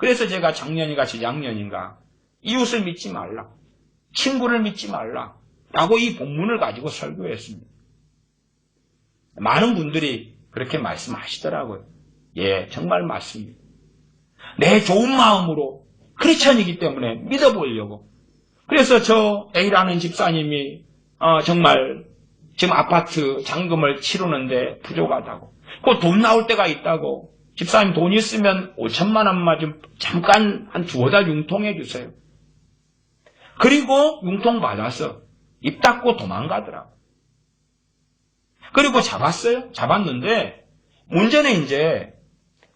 그래서 제가 작년인가 재작년인가 이웃을 믿지 말라, 친구를 믿지 말라 라고 이 본문을 가지고 설교했습니다. 많은 분들이 그렇게 말씀하시더라고요. 예, 정말 맞습니다. 내 좋은 마음으로 크리스천이기 때문에 믿어보려고. 그래서 저 A라는 집사님이 정말 지금 아파트 잔금을 치르는데 부족하다고, 그 돈 나올 때가 있다고, 집사님 돈 있으면 5천만 원만 좀 잠깐 한 두어 달 융통해 주세요. 그리고 융통 받아서 입 닫고 도망가더라고. 그리고 잡았는데 문제는 이제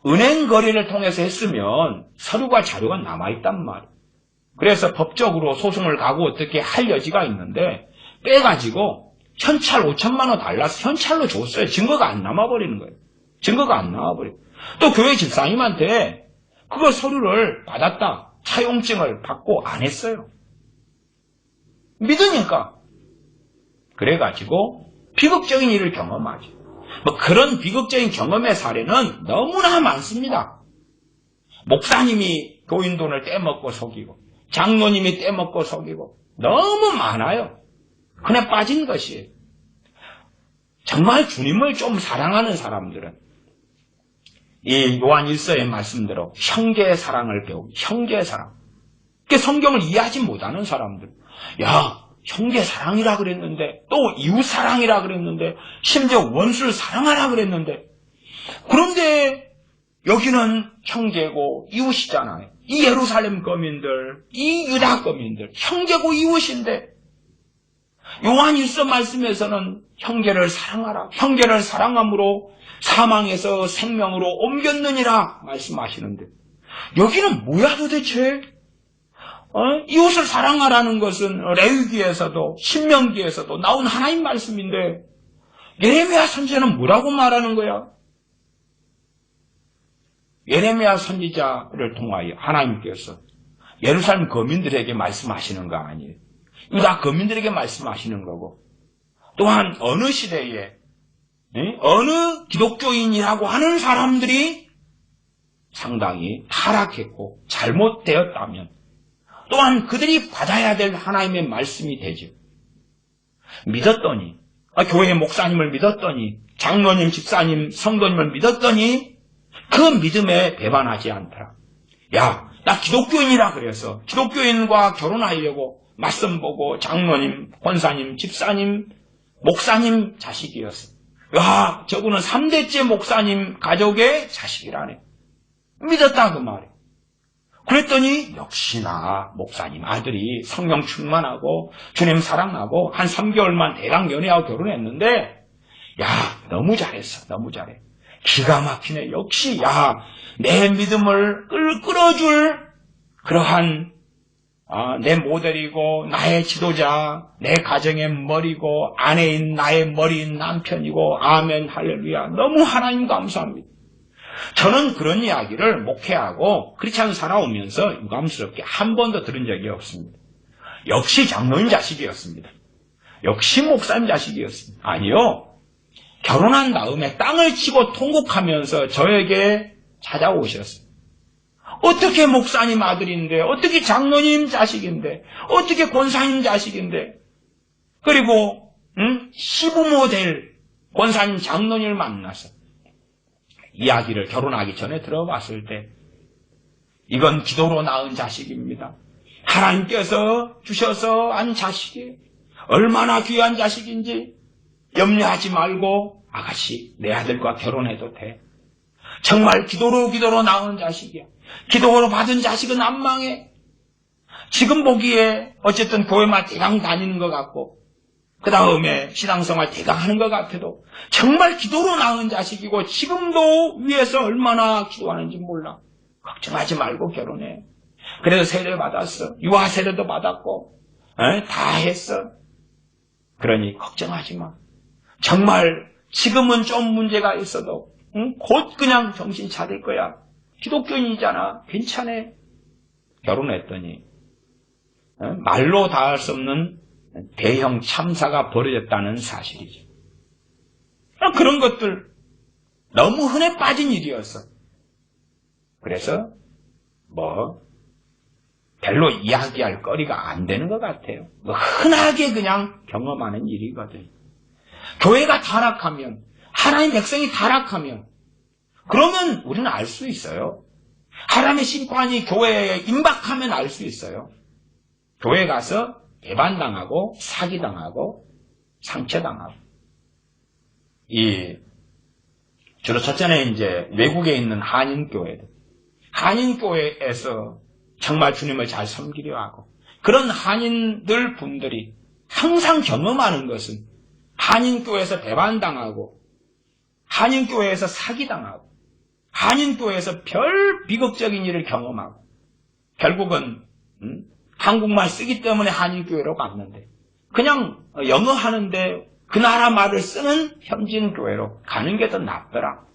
은행 거래를 통해서 했으면 서류가 자료가 남아있단 말이에요. 그래서 법적으로 소송을 가고 어떻게 할 여지가 있는데 빼가지고 현찰 5천만 원 달라서 현찰로 줬어요. 증거가 안 남아버리는 거예요. 증거가 안 나와버려요. 또 교회 집사님한테 그걸 서류를 받았다, 차용증을 받고 안 했어요. 믿으니까. 그래가지고 비극적인 일을 경험하죠. 그런 비극적인 경험의 사례는 너무나 많습니다. 목사님이 교인 돈을 떼먹고 속이고, 장로님이 떼먹고 속이고, 너무 많아요. 그냥 빠진 것이에요. 정말 주님을 좀 사랑하는 사람들은 이 요한 1서의 말씀대로 형제의 사랑을 배우고, 형제의 사랑. 성경을 이해하지 못하는 사람들, 야, 형제 사랑이라 그랬는데, 또 이웃 사랑이라 그랬는데, 심지어 원수를 사랑하라 그랬는데, 그런데 여기는 형제고 이웃이잖아요. 이 예루살렘 거민들, 이 유다 거민들, 형제고 이웃인데, 요한 1서 말씀에서는 형제를 사랑하라, 형제를 사랑함으로 사망에서 생명으로 옮겼느니라 말씀하시는데, 여기는 뭐야 도대체? 이웃을 사랑하라는 것은 레위기에서도 신명기에서도 나온 하나님 말씀인데, 예레미야 선지자는 뭐라고 말하는 거야? 예레미야 선지자를 통하여 하나님께서 예루살렘 거민들에게 말씀하시는 거 아니에요. 유다 거민들에게 말씀하시는 거고, 또한 어느 시대에 어느 기독교인이라고 하는 사람들이 상당히 타락했고 잘못되었다면 또한 그들이 받아야 될 하나님의 말씀이 되죠. 믿었더니, 교회 목사님을 믿었더니, 장로님, 집사님, 성도님을 믿었더니 그 믿음에 배반하지 않더라. 야, 나 기독교인이라 그래서 기독교인과 결혼하려고 맞선 보고 장로님, 권사님, 집사님, 목사님 자식이었어. 야, 저분은 3대째 목사님 가족의 자식이라네. 믿었다 그 말이에요. 그랬더니 역시나 목사님 아들이 성령 충만하고 주님 사랑하고 한 3개월만 대강 연애하고 결혼했는데, 야, 너무 잘했어. 너무 잘해. 기가 막히네. 역시 내 믿음을 끌어줄 그러한 내 모델이고 나의 지도자, 내 가정의 머리고 아내인 나의 머리인 남편이고, 아멘 할렐루야. 너무 하나님 감사합니다. 저는 그런 이야기를 목회하고 크리스찬 살아오면서 유감스럽게 한 번도 들은 적이 없습니다. 역시 장로님 자식이었습니다. 역시 목사님 자식이었습니다. 아니요. 결혼한 다음에 땅을 치고 통곡하면서 저에게 찾아오셨어요. 어떻게 목사님 아들인데, 어떻게 장로님 자식인데, 어떻게 권사님 자식인데, 그리고 시부모 될 권사님 장로님을 만나서 이야기를 결혼하기 전에 들어봤을 때, 이건 기도로 낳은 자식입니다. 하나님께서 주셔서 한 자식이에요. 얼마나 귀한 자식인지 염려하지 말고 아가씨, 내 아들과 결혼해도 돼. 정말 기도로 낳은 자식이야. 기도로 받은 자식은 안 망해. 지금 보기에 어쨌든 교회만 대강 다니는 것 같고, 그 다음에 신앙생활 대강 하는 것 같아도 정말 기도로 낳은 자식이고, 지금도 위에서 얼마나 기도하는지 몰라. 걱정하지 말고 결혼해. 그래서 세례 받았어. 유아 세례도 받았고, 다 했어. 그러니 걱정하지 마. 정말 지금은 좀 문제가 있어도 곧 그냥 정신 차릴 거야. 기독교인이잖아. 괜찮아. 결혼했더니 말로 다 할 수 없는 대형 참사가 벌어졌다는 사실이죠. 그런 것들 너무 흔해 빠진 일이었어. 그래서 별로 이야기할 거리가 안 되는 것 같아요. 흔하게 그냥 경험하는 일이거든요. 교회가 타락하면, 하나님의 백성이 타락하면, 그러면 우리는 알 수 있어요. 하나님의 심판이 교회에 임박하면 알 수 있어요. 교회 가서 배반당하고, 사기당하고, 상처당하고. 주로 첫째는 이제 외국에 있는 한인교회들. 한인교회에서 정말 주님을 잘 섬기려 하고, 그런 한인들 분들이 항상 경험하는 것은 한인교회에서 배반당하고, 한인교회에서 사기당하고, 한인교회에서 별 비극적인 일을 경험하고, 결국은 한국말 쓰기 때문에 한인교회로 갔는데, 그냥 영어 하는데 그 나라 말을 쓰는 현지인교회로 가는 게 더 낫더라.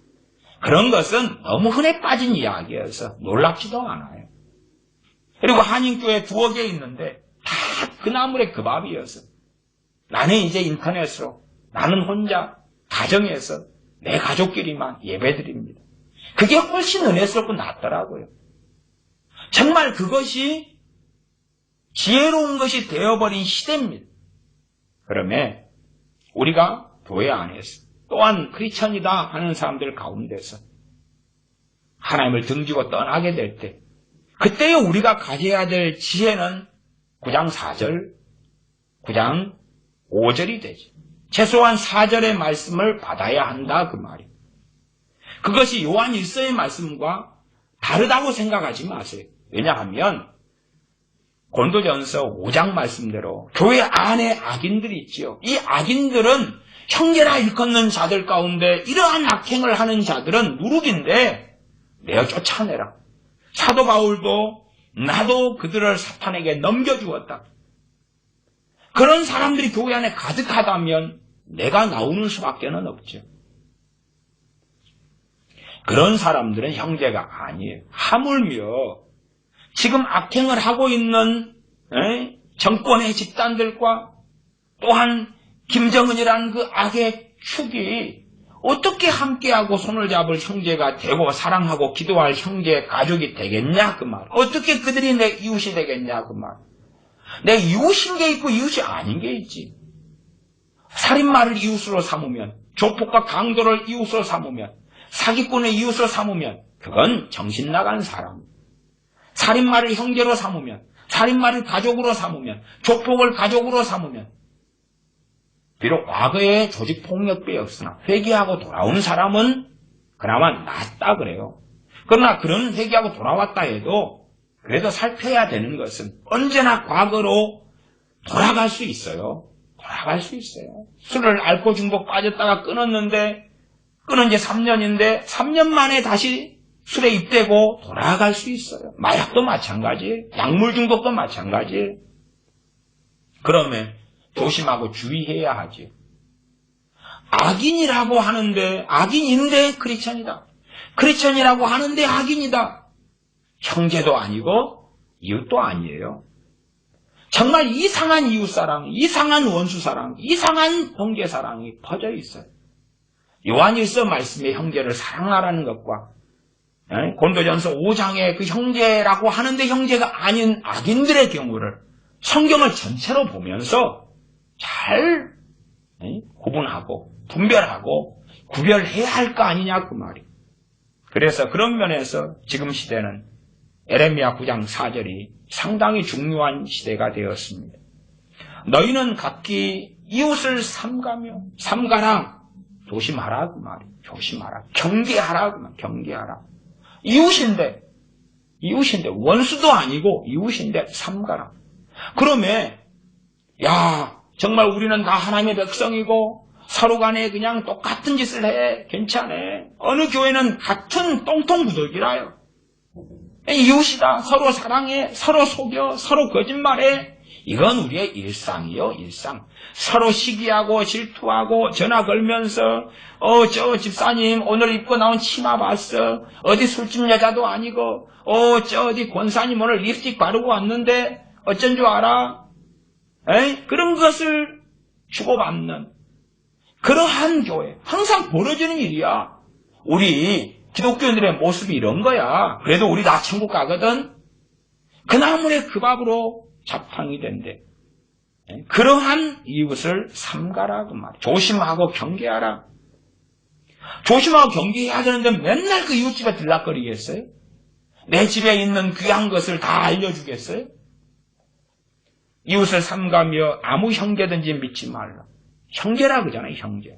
그런 것은 너무 흔해 빠진 이야기여서 놀랍지도 않아요. 그리고 한인교회 2억 개 있는데 다 그 나물의 그 밥이어서 나는 이제 인터넷으로, 나는 혼자 가정에서 내 가족끼리만 예배드립니다. 그게 훨씬 은혜스럽고 낫더라고요. 정말 그것이 지혜로운 것이 되어버린 시대입니다. 그러면 우리가 교회 안에서 또한 크리스천이다 하는 사람들 가운데서 하나님을 등지고 떠나게 될 때, 그때에 우리가 가져야 될 지혜는 9장 4절, 9장 5절이 되죠. 최소한 4절의 말씀을 받아야 한다 그 말이에요. 그것이 요한 1서의 말씀과 다르다고 생각하지 마세요. 왜냐하면 고린도전서 5장 말씀대로 교회 안에 악인들이 있지요. 이 악인들은 형제라 일컫는 자들 가운데 이러한 악행을 하는 자들은 누룩인데 내어 쫓아내라. 사도 바울도 나도 그들을 사탄에게 넘겨주었다. 그런 사람들이 교회 안에 가득하다면 내가 나오는 수밖에 없죠. 그런 사람들은 형제가 아니에요. 하물며 지금 악행을 하고 있는 정권의 집단들과 또한 김정은이라는 그 악의 축이 어떻게 함께하고 손을 잡을 형제가 되고 사랑하고 기도할 형제 가족이 되겠냐 그 말. 어떻게 그들이 내 이웃이 되겠냐 그 말. 내 이웃인 게 있고 이웃이 아닌 게 있지. 살인마를 이웃으로 삼으면, 조폭과 강도를 이웃으로 삼으면, 사기꾼을 이웃으로 삼으면 그건 정신 나간 사람. 살인마를 형제로 삼으면, 살인마를 가족으로 삼으면, 조폭을 가족으로 삼으면, 비록 과거에 조직폭력배였으나 회개하고 돌아온 사람은 그나마 낫다 그래요. 그러나 그런 회개하고 돌아왔다 해도 그래도 살펴야 되는 것은 언제나 과거로 돌아갈 수 있어요. 돌아갈 수 있어요. 술을 알코올 중독 빠졌다가 끊었는데 끊은 지 3년인데 3년 만에 다시 술에 입대고 돌아갈 수 있어요. 마약도 마찬가지예요. 약물 중독도 마찬가지예요. 그러면 조심하고 주의해야 하지. 악인이라고 하는데 악인인데 크리스천이다. 크리스천이라고 하는데 악인이다. 형제도 아니고 이웃도 아니에요. 정말 이상한 이웃사랑, 이상한 원수사랑, 이상한 형제사랑이 퍼져 있어요. 요한일서 말씀에 형제를 사랑하라는 것과 고린도전서 5장에 그 형제라고 하는데 형제가 아닌 악인들의 경우를 성경을 전체로 보면서 잘 구분하고 분별하고 구별해야 할 거 아니냐 그 말이. 그래서 그런 면에서 지금 시대는 에레미야 9장 4절이 상당히 중요한 시대가 되었습니다. 너희는 각기 이웃을 삼가라. 조심하라 그 말이. 조심하라. 경계하라 그 말. 경계하라. 이웃인데 원수도 아니고 이웃인데 삼가라. 그러면 정말 우리는 다 하나님의 백성이고 서로 간에 그냥 똑같은 짓을 해. 괜찮아. 어느 교회는 같은 똥통구덕이라요. 이웃이다. 서로 사랑해. 서로 속여. 서로 거짓말해. 이건 우리의 일상이요. 일상. 서로 시기하고 질투하고 전화 걸면서 저 집사님 오늘 입고 나온 치마 봤어. 어디 술집 여자도 아니고 저 어디 권사님 오늘 립스틱 바르고 왔는데 어쩐 줄 알아? 그런 것을 주고받는 그러한 교회. 항상 벌어지는 일이야. 우리 기독교인들의 모습이 이런 거야. 그래도 우리 다 천국 가거든. 그 나물의 그 밥으로 자팡이 된대. 그러한 이웃을 삼가라 그 말. 조심하고 경계하라. 조심하고 경계해야 되는데 맨날 그 이웃집에 들락거리겠어요? 내 집에 있는 귀한 것을 다 알려주겠어요? 이웃을 삼가며 아무 형제든지 믿지 말라. 형제라 그러잖아요, 형제.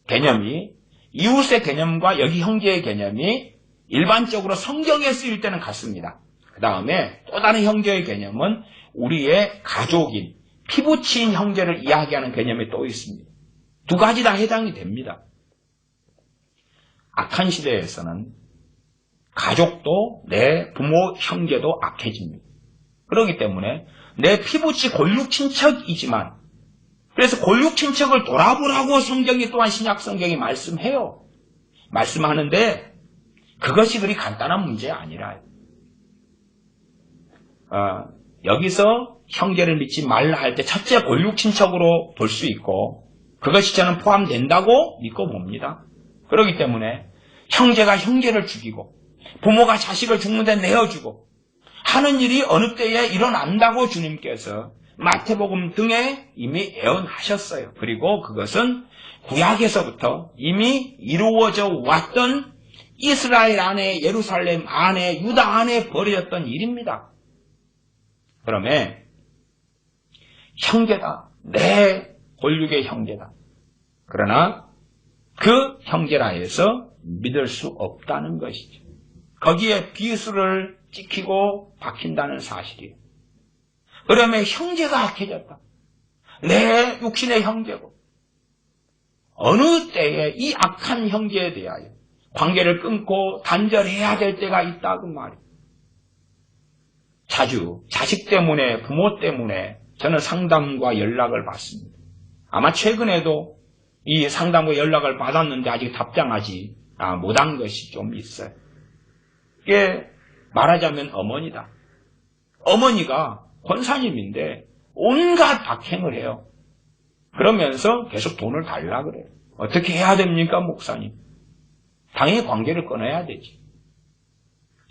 개념이, 이웃의 개념과 여기 형제의 개념이 일반적으로 성경에 쓰일 때는 같습니다. 그 다음에 또 다른 형제의 개념은 우리의 가족인, 피부치인 형제를 이야기하는 개념이 또 있습니다. 두 가지 다 해당이 됩니다. 악한 시대에서는 가족도 내 부모, 형제도 악해집니다. 그렇기 때문에 내 피부치 골육 친척이지만, 그래서 골육 친척을 돌아보라고 성경이 또한 신약 성경이 말씀해요. 말씀하는데 그것이 그리 간단한 문제 아니라 여기서 형제를 믿지 말라 할 때 첫째 골육 친척으로 볼 수 있고 그것이 저는 포함된다고 믿고 봅니다. 그렇기 때문에 형제가 형제를 죽이고 부모가 자식을 죽는데 내어주고 하는 일이 어느 때에 일어난다고 주님께서 마태복음 등에 이미 예언하셨어요. 그리고 그것은 구약에서부터 이미 이루어져 왔던 이스라엘 안에, 예루살렘 안에, 유다 안에 벌어졌던 일입니다. 그러면 형제다. 내 골육의 형제다. 그러나 그 형제라 해서 믿을 수 없다는 것이죠. 거기에 비수를 찍히고 박힌다는 사실이에요. 그러면 형제가 악해졌다. 내 육신의 형제고 어느 때에 이 악한 형제에 대하여 관계를 끊고 단절해야 될 때가 있다 그 말이에요. 자주 자식 때문에 부모 때문에 저는 상담과 연락을 받습니다. 아마 최근에도 이 상담과 연락을 받았는데 아직 답장하지 못한 것이 좀 있어요. 이게 말하자면 어머니다. 어머니가 권사님인데 온갖 악행을 해요. 그러면서 계속 돈을 달라 그래요. 어떻게 해야 됩니까, 목사님? 당연히 관계를 끊어야 되지.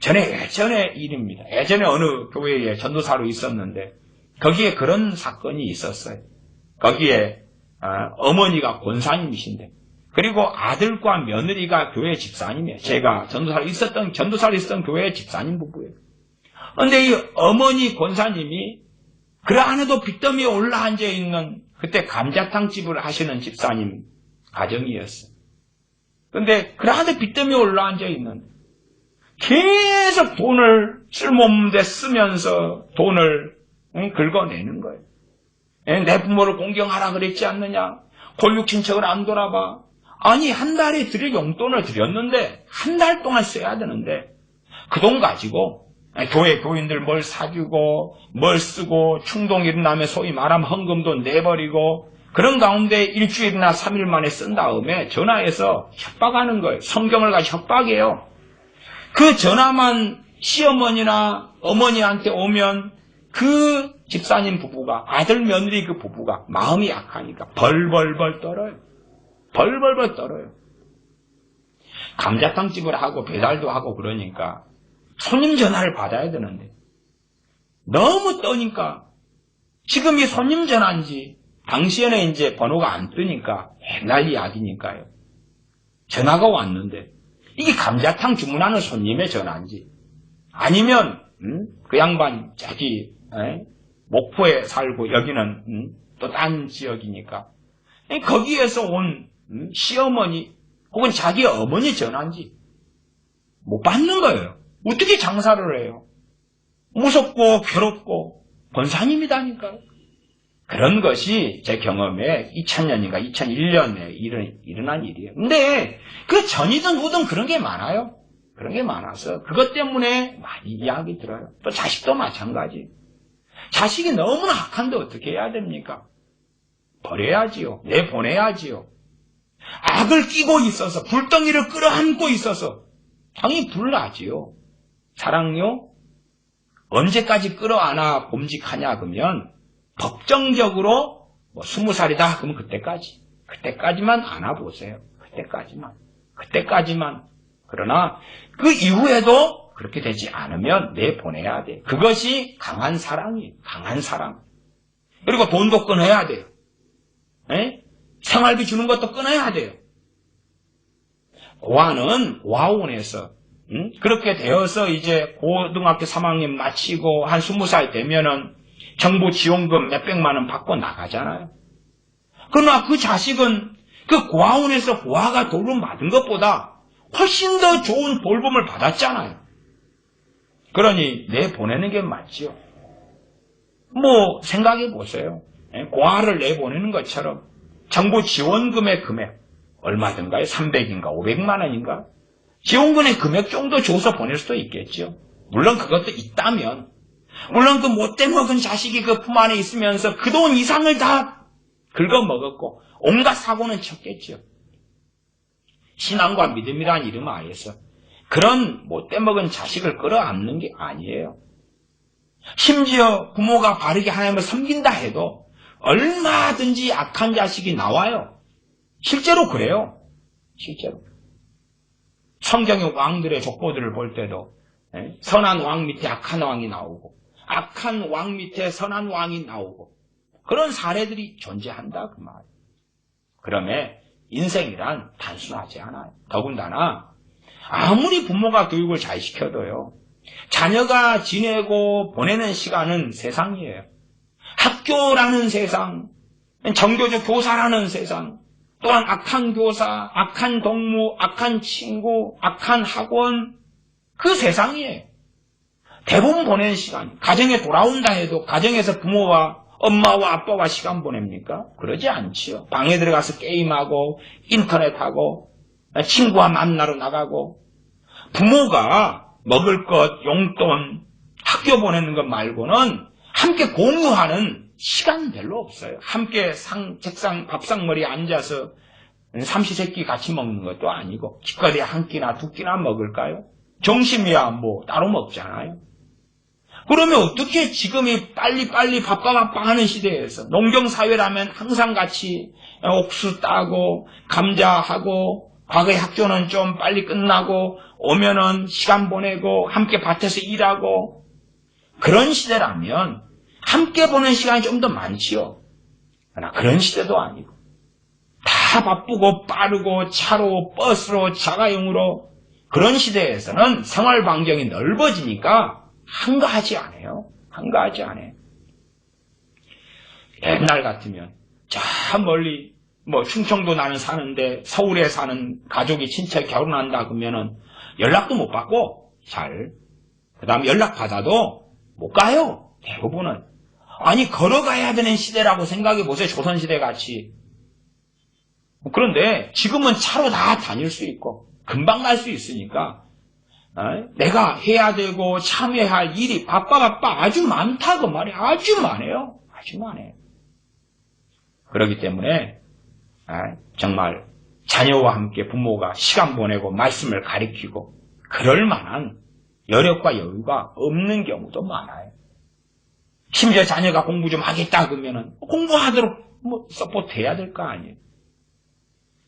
예전의 일입니다. 예전에 어느 교회에 전도사로 있었는데 거기에 그런 사건이 있었어요. 거기에 어머니가 권사님이신데 그리고 아들과 며느리가 교회 집사님이에요. 제가 전도사로 있었던 교회 집사님 부부예요. 그런데 이 어머니 권사님이 그래 안에도 빚더미에 올라앉아 있는 그때 감자탕집을 하시는 집사님 가정이었어요. 그런데 그래 안에 빚더미에 올라앉아 있는 계속 돈을 쓸모없는 데 쓰면서 돈을 긁어내는 거예요. 내 부모를 공경하라 그랬지 않느냐? 골육 친척을 안 돌아봐. 아니 한 달에 드릴 용돈을 드렸는데 한 달 동안 써야 되는데 그 돈 가지고 교회 교인들 뭘 사주고 뭘 쓰고 충동이 일어나면 소위 말하면 헌금도 내버리고 그런 가운데 일주일이나 3일 만에 쓴 다음에 전화해서 협박하는 거예요. 성경을 가지고 협박해요. 그 전화만 시어머니나 어머니한테 오면 그 집사님 부부가 아들 며느리 그 부부가 마음이 약하니까 벌벌벌 떨어요. 벌벌벌 떨어요. 감자탕집을 하고 배달도 하고 그러니까 손님 전화를 받아야 되는데 너무 떠니까 지금 이 손님 전화인지 당시에는 이제 번호가 안 뜨니까 옛날 이야기니까요. 전화가 왔는데 이게 감자탕 주문하는 손님의 전화인지 아니면 그 양반 자기 목포에 살고 여기는 또 딴 지역이니까 거기에서 온 시어머니 혹은 자기 어머니 전화인지 못 받는 거예요. 어떻게 장사를 해요? 무섭고 괴롭고 권사님이다니까요. 그런 것이 제 경험에 2000년인가 2001년에 일어난 일이에요. 근데 그 전이든 후든 그런 게 많아요. 그런 게 많아서 그것 때문에 많이 이야기 들어요. 또 자식도 마찬가지. 자식이 너무나 악한데 어떻게 해야 됩니까? 버려야지요. 내보내야지요. 악을 끼고 있어서 불덩이를 끌어안고 있어서 당연히 불나지요. 사랑요? 언제까지 끌어안아 봄직하냐 그러면 법정적으로 20살이다 그러면 그때까지만 안아보세요. 그때까지만. 그러나 그 이후에도 그렇게 되지 않으면 내보내야 돼. 그것이 강한 사랑이에요. 강한 사랑. 그리고 돈도 끊어야 돼요. 에? 생활비 주는 것도 끊어야 돼요. 고아는 고아원에서 그렇게 되어서 이제 고등학교 3학년 마치고 한 20살 되면은 정부 지원금 몇백만 원 받고 나가잖아요. 그러나 그 자식은 그 고아원에서 고아가 돌봄 받은 것보다 훨씬 더 좋은 돌봄을 받았잖아요. 그러니 내보내는 게 맞지요. 뭐 생각해 보세요. 고아를 내보내는 것처럼 정부 지원금의 금액 얼마든가요? 300인가 500만 원인가? 지원금의 금액 정도 줘서 보낼 수도 있겠죠. 물론 그것도 있다면, 물론 그 못돼 먹은 자식이 그 품 안에 있으면서 그 돈 이상을 다 긁어먹었고 온갖 사고는 쳤겠죠. 신앙과 믿음이라는 이름 하에서 그런 못돼 먹은 자식을 끌어안는 게 아니에요. 심지어 부모가 바르게 하나님을 섬긴다 해도 얼마든지 악한 자식이 나와요. 실제로 그래요. 실제로. 성경의 왕들의 족보들을 볼 때도 선한 왕 밑에 악한 왕이 나오고 악한 왕 밑에 선한 왕이 나오고 그런 사례들이 존재한다 그 말. 그러면 인생이란 단순하지 않아요. 더군다나 아무리 부모가 교육을 잘 시켜도요. 자녀가 지내고 보내는 시간은 세상이에요. 학교라는 세상, 정교조 교사라는 세상, 또한 악한 교사, 악한 동무, 악한 친구, 악한 학원, 그 세상이에요. 대부분 보내는 시간, 가정에 돌아온다 해도 가정에서 부모와 엄마와 아빠와 시간 보냅니까? 그러지 않지요. 방에 들어가서 게임하고 인터넷하고 친구와 만나러 나가고 부모가 먹을 것, 용돈, 학교 보내는 것 말고는 함께 공유하는 시간 별로 없어요. 함께 책상, 밥상머리에 앉아서 삼시세끼 같이 먹는 것도 아니고 기껏해야 한 끼나 두 끼나 먹을까요? 점심이야 뭐 따로 먹잖아요. 그러면 어떻게 지금이 빨리빨리 바빠바빠 하는 시대에서 농경사회라면 항상 같이 옥수 따고 감자하고 과거의 학교는 좀 빨리 끝나고 오면은 시간 보내고 함께 밭에서 일하고 그런 시대라면 함께 보는 시간이 좀 더 많지요. 그러나 그런 시대도 아니고 다 바쁘고 빠르고 차로 버스로 자가용으로 그런 시대에서는 생활 반경이 넓어지니까 한가하지 않아요. 한가하지 않아요. 옛날 같으면 저 멀리 뭐 충청도 나는 사는데 서울에 사는 가족이 친척 결혼한다 그러면은 연락도 못 받고 그 다음에 연락 받아도 못 가요. 대부분은. 아니 걸어가야 되는 시대라고 생각해 보세요. 조선시대 같이. 그런데 지금은 차로 다 다닐 수 있고 금방 갈 수 있으니까 내가 해야 되고 참여해야 할 일이 바빠 아주 많다고 말이에요. 아주 많아요. 아주 많아요. 그렇기 때문에 정말 자녀와 함께 부모가 시간 보내고 말씀을 가르치고 그럴 만한 여력과 여유가 없는 경우도 많아요. 심지어 자녀가 공부 좀 하겠다 그러면은 공부하도록 뭐 서포트해야 될 거 아니에요.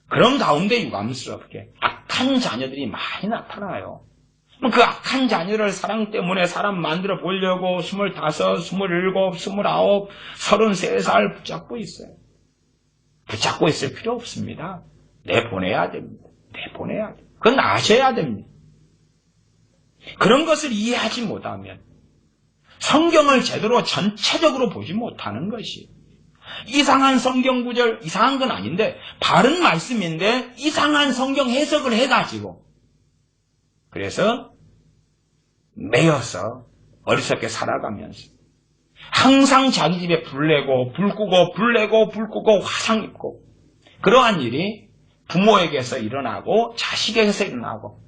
그런 가운데 유감스럽게 악한 자녀들이 많이 나타나요. 그 악한 자녀를 사랑 때문에 사람 만들어 보려고 25, 27, 29, 33살 붙잡고 있어요. 붙잡고 있을 필요 없습니다. 내보내야 됩니다. 내보내야 돼요. 그건 아셔야 됩니다. 그런 것을 이해하지 못하면 성경을 제대로 전체적으로 보지 못하는 것이 이상한 성경 구절, 이상한 건 아닌데 바른 말씀인데 이상한 성경 해석을 해가지고 그래서 매여서 어리석게 살아가면서 항상 자기 집에 불 내고 불 끄고 불 내고 불 끄고 화상 입고 그러한 일이 부모에게서 일어나고 자식에게서 일어나고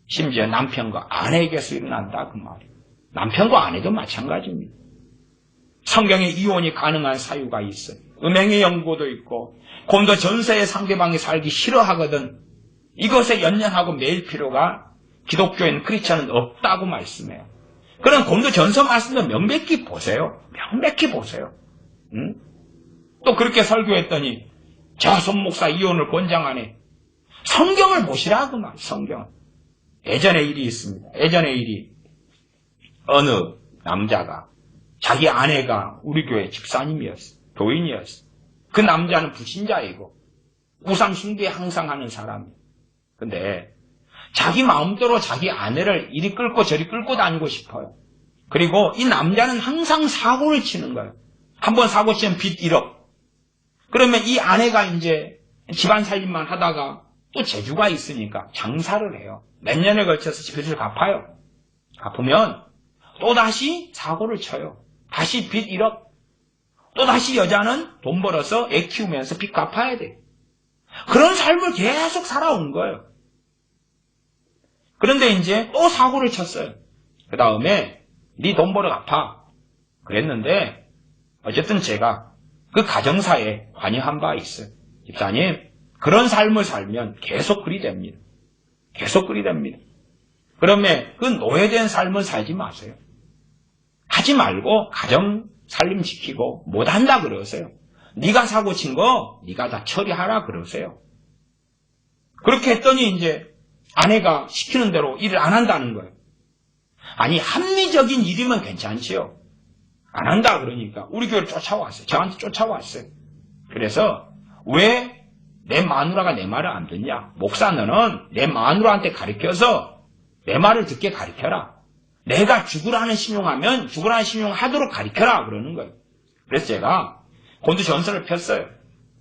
심지어 남편과 아내에게서 일어난다 그 말이에요. 남편과 아내도 마찬가지입니다. 성경에 이혼이 가능한 사유가 있어요. 음행의 연고도 있고 곰도 전세에 상대방이 살기 싫어하거든. 이것에 연연하고 매일 필요가 기독교인 크리스천은 없다고 말씀해요. 그럼 곰도 전서 말씀도 명백히 보세요. 명백히 보세요. 또 그렇게 설교했더니 저 손목사 이혼을 권장하네. 성경을 보시라 그 말. 성경. 예전의 일이 있습니다. 예전의 일이 어느 남자가 자기 아내가 우리 교회 집사님이었어. 교인이었어. 그 남자는 불신자이고 우상 숭배 항상 하는 사람이에요. 근데 자기 마음대로 자기 아내를 이리 끌고 저리 끌고 다니고 싶어요. 그리고 이 남자는 항상 사고를 치는 거예요. 한번 사고 치면 빚 1억. 그러면 이 아내가 이제 집안 살림만 하다가 또 재주가 있으니까 장사를 해요. 몇 년에 걸쳐서 빚을 갚아요. 갚으면 또다시 사고를 쳐요. 다시 빚 1억. 또다시 여자는 돈 벌어서 애 키우면서 빚 갚아야 돼. 그런 삶을 계속 살아온 거예요. 그런데 이제 또 사고를 쳤어요. 그 다음에 네 돈 벌어 갚아. 그랬는데 어쨌든 제가 그 가정사에 관여한 바 있어요. 집사님, 그런 삶을 살면 계속 그리 됩니다. 계속 그리 됩니다. 그러면 그 노예된 삶을 살지 마세요. 하지 말고 가정 살림 지키고 못한다 그러세요. 네가 사고 친 거 네가 다 처리하라 그러세요. 그렇게 했더니 이제 아내가 시키는 대로 일을 안 한다는 거예요. 아니 합리적인 일이면 괜찮지요. 안 한다 그러니까 우리 교회를 쫓아왔어요. 저한테 쫓아왔어요. 그래서 왜 내 마누라가 내 말을 안 듣냐? 목사 너는 내 마누라한테 가르쳐서 내 말을 듣게 가르쳐라. 내가 죽으라는 신용하면 죽으라는 신용하도록 가르쳐라 그러는 거예요. 그래서 제가 곤두 전설을 폈어요.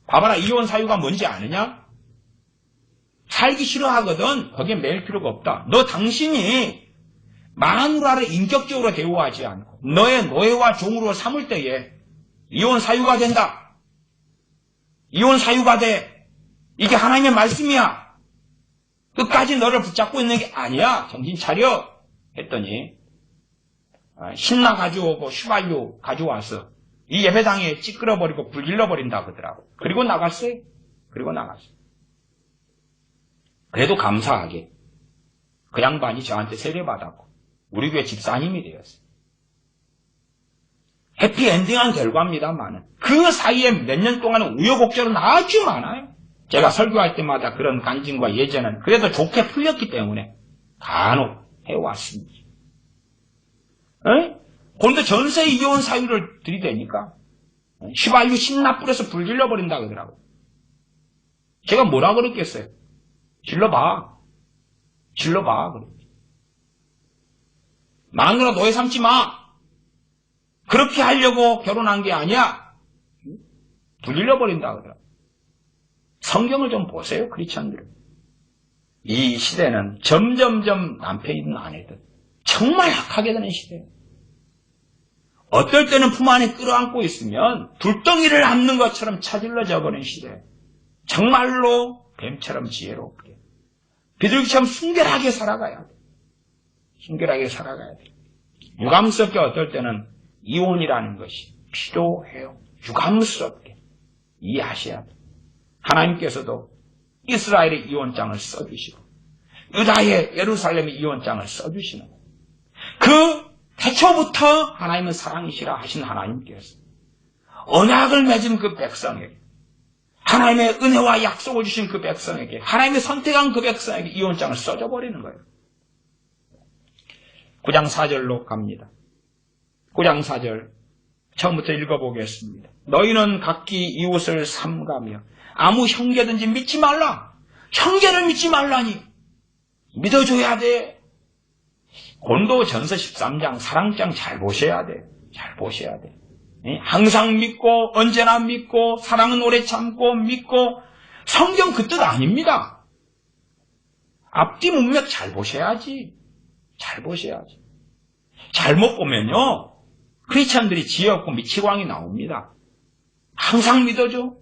봐봐라, 이혼 사유가 뭔지 아느냐? 살기 싫어하거든. 거기에 매일 필요가 없다. 너 당신이 마누라를 인격적으로 대우하지 않고 너의 노예와 종으로 삼을 때에 이혼 사유가 된다. 이혼 사유가 돼. 이게 하나님의 말씀이야. 끝까지 너를 붙잡고 있는 게 아니야. 정신 차려. 했더니 신라 가져오고 휘발유 가져와서 이 예배당에 찌끄러버리고 불질러버린다 그러더라고. 그리고 나갔어요. 그래도 감사하게 그 양반이 저한테 세례받았고 우리 교회 집사님이 되었어요. 해피엔딩한 결과입니다만은 그 사이에 몇 년 동안은 우여곡절은 아주 많아요. 제가 설교할 때마다 그런 간증과 예전은 그래도 좋게 풀렸기 때문에 간혹 해왔습니다. 그런데 전세 이혼 사유를 들이대니까 휘발유 신나 뿌려서 불질러 버린다 그러더라고요. 제가 뭐라 그랬겠어요? 질러봐. 그래. 마누라 노예 삼지 마. 그렇게 하려고 결혼한 게 아니야. 불질러 버린다 그러더라고요. 성경을 좀 보세요, 크리스찬들은. 이 시대는 점점점 남편이든 아내든 정말 악하게 되는 시대예요. 어떨 때는 품 안에 끌어안고 있으면 불덩이를 밟는 것처럼 차질러져 버린 시대. 정말로 뱀처럼 지혜롭게 비둘기처럼 순결하게 살아가야 돼. 유감스럽게 어떨 때는 이혼이라는 것이 필요해요. 유감스럽게 이해하셔야 돼. 하나님께서도 이스라엘의 이혼장을 써주시고 유다의 예루살렘의 이혼장을 써주시는 거예요. 그 태초부터 하나님은 사랑이시라 하신 하나님께서 언약을 맺은 그 백성에게, 하나님의 은혜와 약속을 주신 그 백성에게, 하나님의 선택한 그 백성에게 이혼장을 써줘버리는 거예요. 9장 4절로 갑니다. 9장 4절 처음부터 읽어보겠습니다. 너희는 각기 이웃을 삼가며 아무 형제든지 믿지 말라. 형제를 믿지 말라니. 믿어줘야 돼. 고린도전서 13장 사랑장 잘 보셔야 돼. 항상 믿고 언제나 믿고 사랑은 오래 참고 믿고. 성경 그 뜻 아닙니다. 앞뒤 문맥 잘 보셔야지. 잘못 보면요 크리스찬들이 지혜 없고 미치광이 나옵니다. 항상 믿어줘.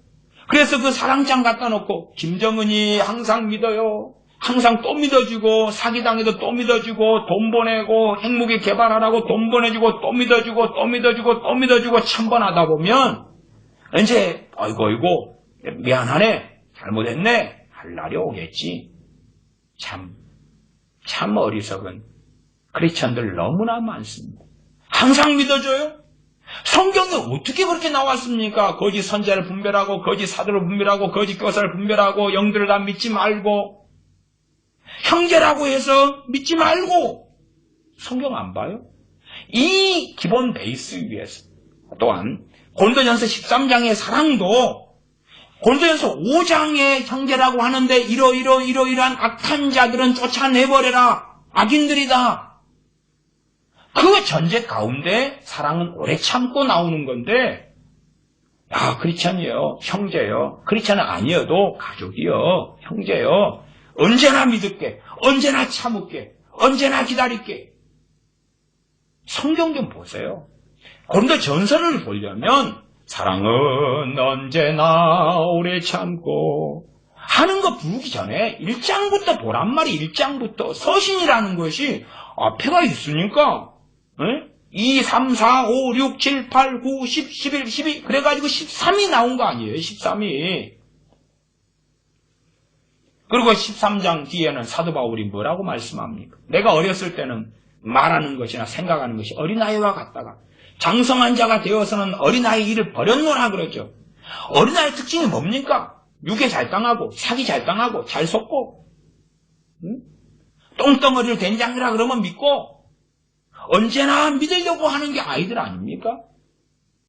그래서 그 사랑장 갖다 놓고 김정은이 항상 믿어요. 항상 또 믿어주고 사기당해도 또 믿어주고 돈 보내고 핵무기 개발하라고 돈 보내주고 또 믿어주고 천번하다 보면 이제 어이구 미안하네 잘못했네 할 날이 오겠지. 참 어리석은 크리스찬들 너무나 많습니다. 항상 믿어줘요? 성경에 어떻게 그렇게 나왔습니까? 거짓 선자를 분별하고 거짓 사도를 분별하고 거짓 교사를 분별하고 영들을 다 믿지 말고. 형제라고 해서 믿지 말고 성경 안 봐요? 이 기본 베이스 위에서 또한 고린도전서 13장의 사랑도 고린도전서 5장의 형제라고 하는데 이러이러한 악한 자들은 쫓아내버려라. 악인들이다. 그 전제 가운데 사랑은 오래 참고 나오는 건데 크리스찬이요, 형제요, 크리스찬은 아니어도 가족이요, 형제요, 언제나 믿을게, 언제나 참을게, 언제나 기다릴게. 성경 좀 보세요. 고린도 전서를 보려면 사랑은 언제나 오래 참고 하는 거 부르기 전에 1장부터 보란 말이 1장부터 서신이라는 것이 앞에가 있으니까 2, 3, 4, 5, 6, 7, 8, 9, 10, 11, 12 그래가지고 13이 나온 거 아니에요. 13이. 그리고 13장 뒤에는 사도 바울이 뭐라고 말씀합니까? 내가 어렸을 때는 말하는 것이나 생각하는 것이 어린아이와 같다가 장성한 자가 되어서는 어린아이 일을 버렸노라 그러죠. 어린아이 특징이 뭡니까? 유괴 잘 당하고 사기 잘 당하고 잘 속고 똥덩어리를 된장이라 그러면 믿고 언제나 믿으려고 하는 게 아이들 아닙니까?